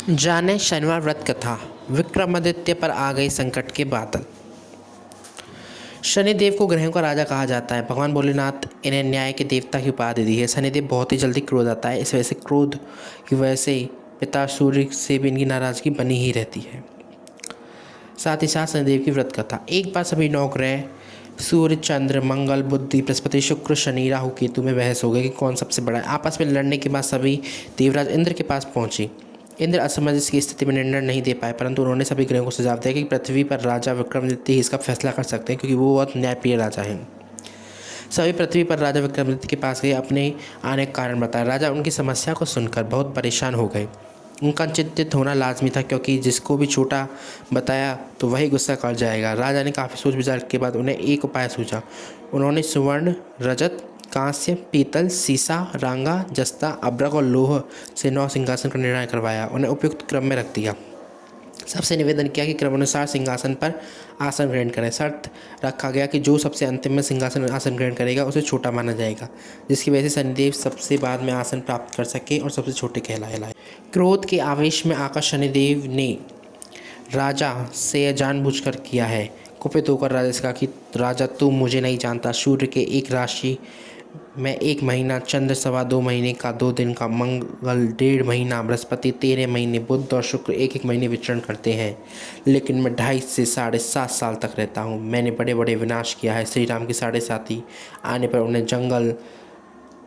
जाने शनिवार व्रत कथा। विक्रमादित्य पर आ गई संकट के बादल। शनिदेव को ग्रहों का राजा कहा जाता है। भगवान भोलेनाथ इन्हें न्याय के देवता की उपाधि दी है। शनिदेव बहुत ही जल्दी क्रोध आता है। इस वजह से क्रोध की वजह से पिता सूर्य से भी इनकी नाराजगी बनी ही रहती है। साथ ही साथ शनिदेव की व्रत कथा। एक बार सभी 9 ग्रह सूर्य, चंद्र, मंगल, बुधि, बृहस्पति, शुक्र, शनि, राहु, केतु में बहस हो गई कि कौन सबसे बड़ा है। आपस में लड़ने के बाद सभी देवराज इंद्र के पास पहुंचे। इंद्र असमंजस की स्थिति में निर्णय नहीं दे पाए, परंतु उन्होंने सभी ग्रहों को सुझाव दिया कि पृथ्वी पर राजा विक्रमादित्य ही इसका फैसला कर सकते हैं, क्योंकि वो बहुत न्यायप्रिय राजा हैं। सभी पृथ्वी पर राजा विक्रमादित्य के पास गए, अपने आने का कारण बताया। राजा उनकी समस्या को सुनकर बहुत परेशान हो गए। उनका चिंतित होना लाजमी था, क्योंकि जिसको भी छोटा बताया तो वही गुस्सा कर जाएगा। राजा ने काफ़ी सोच विचार के बाद उन्हें एक उपाय सूझा। उन्होंने स्वर्ण, रजत, कांस्य, पीतल, सीसा, रांगा, जस्ता, अब्रक और लोह से 9 सिंहासन का निर्णय करवाया। उन्हें उपयुक्त क्रम में रख दिया। सबसे निवेदन किया कि क्रमानुसार सिंहासन पर आसन ग्रहण करें। शर्त रखा गया कि जो सबसे अंतिम में सिंहासन आसन ग्रहण करेगा उसे छोटा माना जाएगा, जिसकी वजह से शनिदेव सबसे बाद में आसन प्राप्त कर सके और सबसे छोटे कहलाए। क्रोध के आवेश में आकर शनिदेव ने राजा से यह जानबूझकर किया है। कुपित होकर राजा से कहा कि राजा, तू मुझे नहीं जानता। सूर्य के एक राशि में 1 महीना, चंद्र 2.25 महीने का 2 दिन का, मंगल 1.5 महीना, बृहस्पति 13 महीने, बुध और शुक्र 1-1 महीने विचरण करते हैं। लेकिन मैं 2.5 से 7.5 साल तक रहता हूँ। मैंने बड़े बड़े विनाश किया है। श्री राम के 7.5 आने पर उन्हें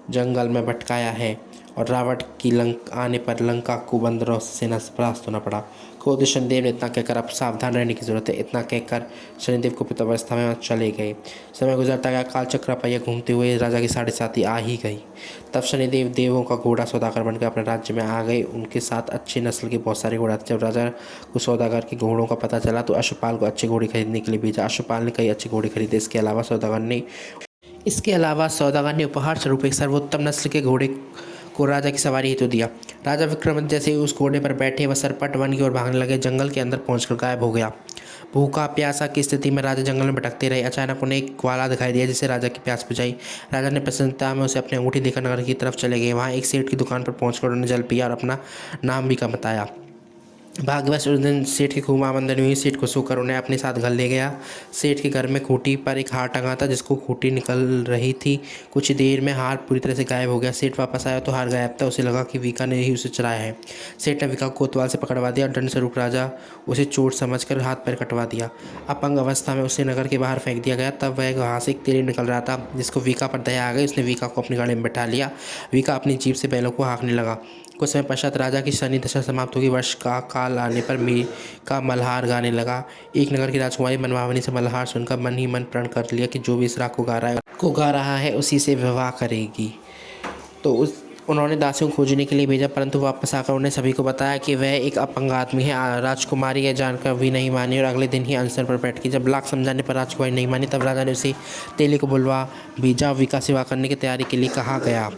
जंगल में भटकाया है, और रावण की आने पर लंका को बंदरों से सेना से परास्त होना पड़ा। खुद शनिदेव ने इतना कहकर अब सावधान रहने की जरूरत है। इतना कहकर शनिदेव को पितावस्था में चले गए। समय गुजरता गया। कालचक्र पहिया घूमते हुए राजा की 7.5 आ ही गई। तब शनिदेव देवों का घोड़ा सौदागर बनकर अपने राज्य में आ गए। उनके साथ अच्छी नस्ल के बहुत सारे घोड़ा थे। जब राजा को सौदागर के घोड़ों का पता चला तो अश्वपाल को अच्छे घोड़े खरीदने के लिए भेजा। अश्वपाल ने कई अच्छे घोड़े खरीदे। इसके अलावा सौदागर ने उपहार स्वरूप एक सर्वोत्तम नस्ल के घोड़े को राजा की सवारी हेतु दिया। राजा विक्रमादित्य जैसे ही उस घोड़े पर बैठे वह सरपट वन की ओर भागने लगे। जंगल के अंदर पहुंचकर गायब हो गया। भूखा प्यासा की स्थिति में राजा जंगल में भटकते रहे। अचानक उन्हें एक ग्वाला दिखाई दिया, जिससे राजा की प्यास बुझाई। राजा ने प्रसन्नता में उसे अपनी अंगूठी देकर नगर की तरफ चले गए। वहाँ एक सेठ की दुकान पर पहुंचकर उन्होंने जल पिया और अपना नाम भी का बताया। भाग्यवश उस दिन सेठ की खूब आमदनी हुई। सेठ खुश होकर उन्हें अपने साथ घर ले गया। सेठ के घर में खूंटी पर एक हार टंगा था, जिसको खूंटी निकल रही थी। कुछ देर में हार पूरी तरह से गायब हो गया। सेठ वापस आया तो हार गायब था। उसे लगा कि वीका ने ही उसे चुराया है। सेठ ने वीका को कोतवाल से पकड़वा दिया और दंड स्वरूप राजा उसे चोट समझकर हाथ पैर कटवा दिया। अपंग अवस्था में उसे नगर के बाहर फेंक दिया गया। तब वह वहाँ से एक तेल निकल रहा था, जिसको वीका पर दया आ गई। उसने वीका को अपनी गाड़ी में बैठा लिया। वीका अपनी जीप से बैलों को हाँकने लगा। कुछ समय पश्चात राजा की शनि दशा समाप्त होगी। वर्ष का काल आने पर मीका मल्हार गाने लगा। एक नगर की राजकुमारी मनभावनी से मल्हार सुनकर मन ही मन प्रण कर लिया कि जो भी इस राग को गा रहा है उसी से विवाह करेगी। तो उन्होंने दासियों को खोजने के लिए भेजा, परंतु वापस आकर उन्हें सभी को बताया कि वह एक अपंग आदमी है। राजकुमारी यह जानकर भी नहीं मानी और अगले दिन ही अनशन पर बैठ गई। जब लाख समझाने पर राजकुमारी नहीं मानी, तब राजा ने उसे तेली को बुलवा भेजा। वीका से विवाह करने की तैयारी के लिए कहा गया।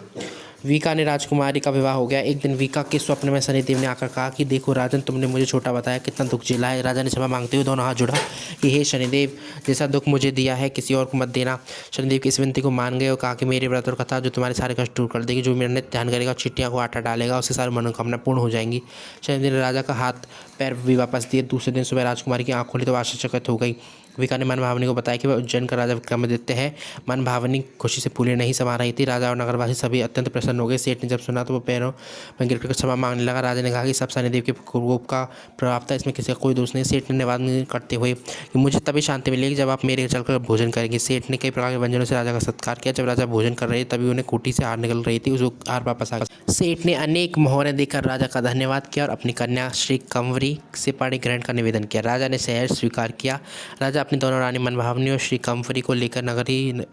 वीका ने राजकुमारी का विवाह हो गया। एक दिन वीका के स्वप्न में शनिदेव ने आकर कहा कि देखो राजन, तुमने मुझे छोटा बताया, कितना दुख झेला है। राजा ने क्षमा मांगते हुए दोनों हाथ जोड़ा कि हे शनिदेव, जैसा दुख मुझे दिया है किसी और को मत देना। शनिदेव की इस विनती को मान गए और कहा कि मेरी व्रत और कथा जो तुम्हारे सारे कष्ट दूर कर देगी, जो मेरा नित्य ध्यान करेगा, चिट्टियाँ को आटा डालेगा, उससे सारी मनोकामना पूर्ण हो जाएंगी। शनिदेव ने राजा का हाथ पैर भी वापस दिए। दूसरे दिन सुबह राजकुमारी की आँख खोली तो आश्चर्यचकित हो गई। वीका ने मनभावनी को बताया कि वह उज्जैन का राजा विक्रमादित्य है। मनभावनी खुशी से फूले नहीं समा रही थी। राजा और नगरवासी सभी अत्यंत प्रसन्न हो गए। सेठ ने जब सुना तो वो पैरों में गिरकर क्षमा मांगने लगा। राजा ने कहा कि सब शनिदेव के कोप का प्रभाव था, इसमें किसी का कोई दोष नहीं। सेठ ने निवेदन करते हुए कि मुझे तभी शांति मिलेगी जब आप मेरे चलकर भोजन करेंगे। सेठ ने कई प्रकार के व्यंजनों से राजा का सत्कार किया। जब राजा भोजन कर रहे तभी उन्हें खूंटी से हार निकल रही थी। उस हार वापस आ गया। सेठ ने अनेक मोहरें देकर राजा का धन्यवाद किया और अपनी कन्या श्री कंवरी से पाणी ग्रहण का निवेदन किया। राजा ने शहर स्वीकार किया। राजा अपनी दोनों रानी मनभावनी और श्री कंवरी को लेकर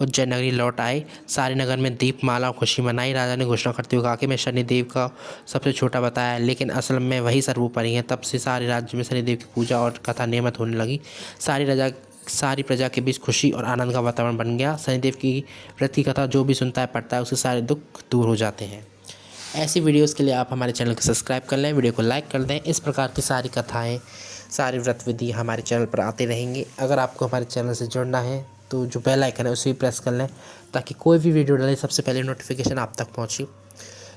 उज्जैन नगरी लौट आए। सारे नगर में दीपमाला और खुशी मनाई। राजा ने घोषणा करते हुए कहा कि मैं शनिदेव का सबसे छोटा बताया, लेकिन असल में वही सर्वोपरि है। तब से सारे राज्य में शनिदेव की पूजा और कथा नियमित होने लगी। सारी प्रजा के बीच खुशी और आनंद का वातावरण बन गया। शनिदेव की व्रत की कथा जो भी सुनता है, पढ़ता है, उसके सारे दुख दूर हो जाते हैं। ऐसी वीडियोस के लिए आप हमारे चैनल को सब्सक्राइब कर लें, वीडियो को लाइक कर दें। इस प्रकार की सारी कथाएँ, सारी व्रत विधि हमारे चैनल पर आते रहेंगे। अगर आपको हमारे चैनल से जुड़ना है तो जो बेल आइकन है उसे भी प्रेस कर लें, ताकि कोई भी वीडियो डाले सबसे पहले नोटिफिकेशन आप तक पहुँचे।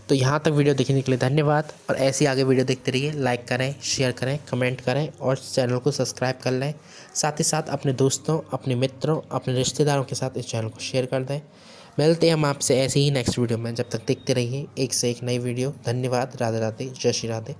तो यहाँ तक वीडियो देखने के लिए धन्यवाद, और ऐसी आगे वीडियो देखते रहिए। लाइक करें, शेयर करें, कमेंट करें और चैनल को सब्सक्राइब कर लें। साथ ही साथ अपने दोस्तों, अपने मित्रों, अपने रिश्तेदारों के साथ इस चैनल को शेयर कर दें। मिलते हैं हम आपसे ऐसे ही नेक्स्ट वीडियो में। जब तक देखते रहिए एक से एक नई वीडियो। धन्यवाद। राधे राधे, जय श्री राधे।